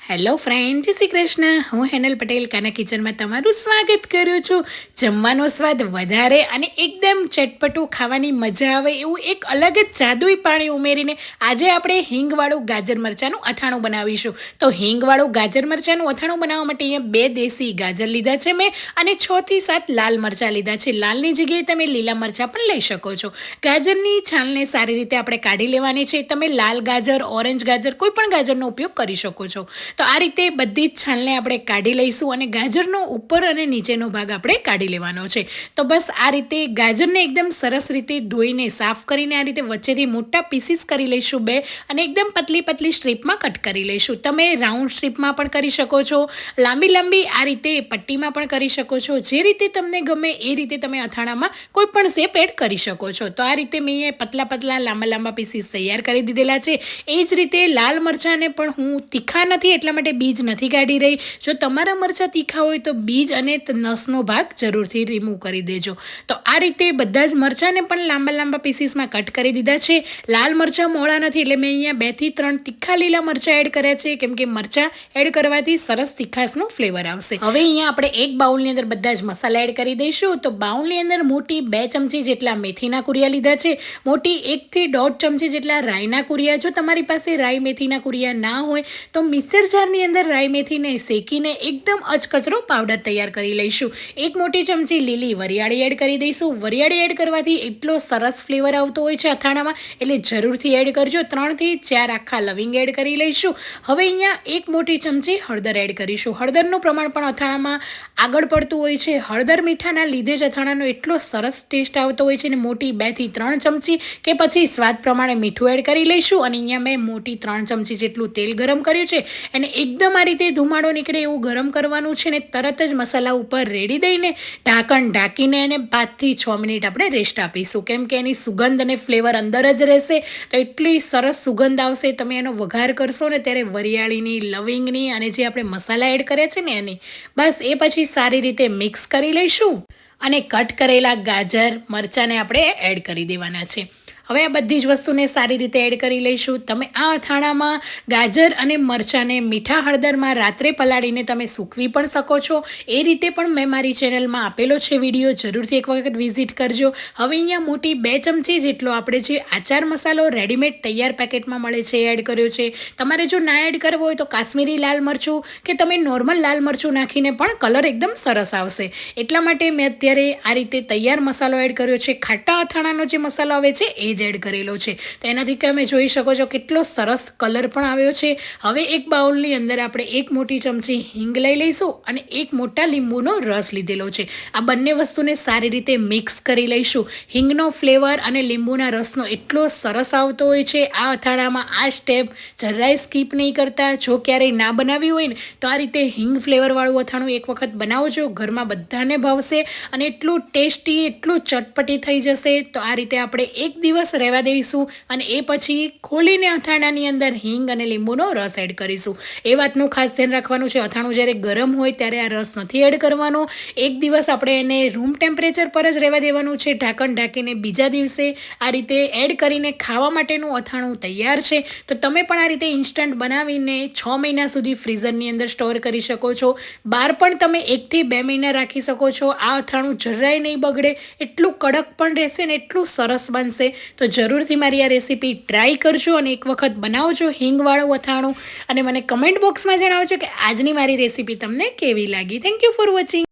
Hello friend, જય શ્રી કૃષ્ણ. હું હેનલ પટેલ કાના કિચનમાં તમારું સ્વાગત કરું છું. જમવાનો સ્વાદ વધારે અને એકદમ ચટપટું ખાવાની મજા આવે એવું એક અલગ જ જાદુઈ પાણી ઉમેરીને આજે આપણે હિંગવાળું ગાજર મરચાંનું અથાણું બનાવીશું. તો હિંગવાળું ગાજર મરચાંનું અથાણું બનાવવા માટે અહીંયા 2 દેશી ગાજર લીધા છે મેં અને 6 થી 7 લાલ મરચાં લીધા છે. લાલની જગ્યાએ તમે લીલા મરચાં પણ લઈ શકો છો. ગાજરની છાલને સારી રીતે આપણે કાઢી લેવાની છે. તમે લાલ ગાજર, ઓરેન્જ ગાજર, કોઈ પણ ગાજરનો ઉપયોગ કરી શકો છો. તો આ રીતે બધી જ છાલને આપણે કાઢી લઈશું અને ગાજરનો ઉપર અને નીચેનો ભાગ આપણે કાઢી લેવાનો છે. તો બસ આ રીતે ગાજરને એકદમ સરસ રીતે ધોઈને સાફ કરીને આ રીતે વચ્ચેથી મોટા પીસીસ કરી લઈશું 2 અને એકદમ પતલી પતલી સ્ટ્રીપમાં કટ કરી લઈશું. તમે રાઉન્ડ સ્ટ્રીપમાં પણ કરી શકો છો, લાંબી લાંબી આ રીતે પટ્ટીમાં પણ કરી શકો છો. જે રીતે તમને ગમે એ રીતે તમે અથાણામાં કોઈ પણ શેપ એડ કરી શકો છો. તો આ રીતે મેં પતલા પતલા લાંબા લાંબા પીસીસ તૈયાર કરી દીધેલા છે. એ જ રીતે લાલ મરચાંને પણ હું તીખા નથી એટલા માટે બીજ નથી કાઢી રહી. જો તમારા મરચાં તીખા હોય તો બીજ અને નસનો ભાગ જરૂરથી રિમૂવ કરી દેજો. તો આ રીતે બધા જ મરચાંને પણ લાંબા લાંબા પીસીસમાં કટ કરી દીધા છે. લાલ મરચાં મોળા નથી એટલે મેં અહીંયા 2 થી 3 તીખા લીલા મરચાં એડ કર્યા છે, કેમ કે મરચાં એડ કરવાથી સરસ તીખાશનો ફ્લેવર આવશે. હવે અહીંયા આપણે એક બાઉલની અંદર બધા જ મસાલા એડ કરી દઈશું. તો બાઉલની અંદર મોટી 2 ચમચી જેટલા મેથીના કુરિયા લીધા છે, મોટી 1 થી 1.5 ચમચી જેટલા રાઈના કુરિયા. જો તમારી પાસે રાઈ મેથીના કુરિયા ના હોય તો મિક્સર જારની અંદર રાઈ મેથીને શેકીને એકદમ અચકચરો પાવડર તૈયાર કરી લઈશું. 1 મોટી ચમચી લીલી વરિયાળી એડ કરી દઈશું. વરિયાળી એડ કરવાથી એટલો સરસ ફ્લેવર આવતો હોય છે અથાણામાં, એટલે જરૂરથી એડ કરજો. 3 થી 4 આખા લવિંગ એડ કરી લઈશું. હવે અહીંયા 1 મોટી ચમચી હળદર એડ કરીશું. હળદરનું પ્રમાણ પણ અથાણામાં આગળ પડતું હોય છે. હળદર મીઠાના લીધે જ અથાણાનો એટલો સરસ ટેસ્ટ આવતો હોય છે. ને મોટી 2 થી 3 ચમચી કે પછી સ્વાદ પ્રમાણે મીઠું એડ કરી લઈશું. અને અહીંયા મેં મોટી 3 ચમચી જેટલું તેલ ગરમ કર્યું છે. એને એકદમ આ રીતે ધુમાડો નીકળે એવું ગરમ કરવાનું છે ને તરત જ મસાલા ઉપર રેડી દઈને ઢાંકણ ઢાંકીને એને 5 થી 6 મિનિટ આપણે રેસ્ટ આપીશું, કેમ કે એની સુગંધ અને ફ્લેવર અંદર જ રહેશે. તો એટલી સરસ સુગંધ આવશે તમે એનો વઘાર કરશો ને ત્યારે વરિયાળીની, લવિંગની અને જે આપણે મસાલા એડ કર્યા છે ને એની. બસ એ પછી સારી રીતે મિક્સ કરી લઈશું અને કટ કરેલા ગાજર મરચાંને આપણે એડ કરી દેવાના છે. હવે આ બધી જ વસ્તુને સારી રીતે એડ કરી લઈશું. તમે આ અથાણામાં ગાજર અને મરચાંને મીઠા હળદરમાં રાત્રે પલાળીને તમે સૂકવી પણ શકો છો. એ રીતે પણ મેં મારી ચેનલમાં આપેલો છે વિડીયો, જરૂરથી એક વખત વિઝિટ કરજો. હવે અહીંયા મોટી 2 ચમચી જેટલો આપણે જે આચાર મસાલો રેડીમેડ તૈયાર પેકેટમાં મળે છે એડ કર્યો છે. તમારે જો ના એડ કરવો હોય તો કાશ્મીરી લાલ મરચું કે તમે નોર્મલ લાલ મરચું નાખીને પણ કલર એકદમ સરસ આવશે. એટલા માટે મેં અત્યારે આ રીતે તૈયાર મસાલો એડ કર્યો છે. ખાટા અથાણાનો જે મસાલો આવે છે એ એડ કરેલો છે. તો એનાથી તમે જોઈ શકો છો કેટલો સરસ કલર પણ આવ્યો છે. હવે એક બાઉલની અંદર આપણે 1 મોટી ચમચી હિંગ લઈ લઈશું અને 1 મોટા લીંબુનો રસ લીધેલો છે. આ બંને વસ્તુને સારી રીતે મિક્સ કરી લઈશું. હિંગનો ફ્લેવર અને લીંબુના રસનો એટલો સરસ આવતો હોય છે આ અથાણામાં. આ સ્ટેપ જરાય સ્કીપ નહીં કરતા. જો ક્યારેય ના બનાવ્યું હોય ને તો આ રીતે હિંગ ફ્લેવરવાળું અથાણું એક વખત બનાવજો, ઘરમાં બધાને ભાવશે અને એટલું ટેસ્ટી, એટલું ચટપટી થઈ જશે. તો આ રીતે આપણે એક દિવસ રહેવા દઈશું અને એ પછી ખોલીને અથાણાની અંદર હિંગ અને લીંબુનો રસ એડ કરીશું. એ વાતનું ખાસ ધ્યાન રાખવાનું છે, અથાણું જ્યારે ગરમ હોય ત્યારે આ રસ નથી એડ કરવાનો. એક દિવસ આપણે એને રૂમ ટેમ્પરેચર પર જ રહેવા દેવાનું છે ઢાંકણ ઢાંકીને. બીજા દિવસે આ રીતે એડ કરીને ખાવા માટેનું અથાણું તૈયાર છે. તો તમે પણ આ રીતે ઇન્સ્ટન્ટ બનાવીને 6 મહિના સુધી ફ્રીઝરની અંદર સ્ટોર કરી શકો છો. બહાર પણ તમે 1 થી 2 મહિના રાખી શકો છો. આ અથાણું જરાય નહીં બગડે, એટલું કડક પણ રહેશે ને એટલું સરસ બનશે. તો જરૂરથી મારી આ રેસીપી ટ્રાય કરજો અને એક વખત બનાવજો હિંગવાળું અથાણું અને મને કમેન્ટ બોક્સમાં જણાવજો કે આજની મારી રેસીપી તમને કેવી લાગી. Thank you for watching.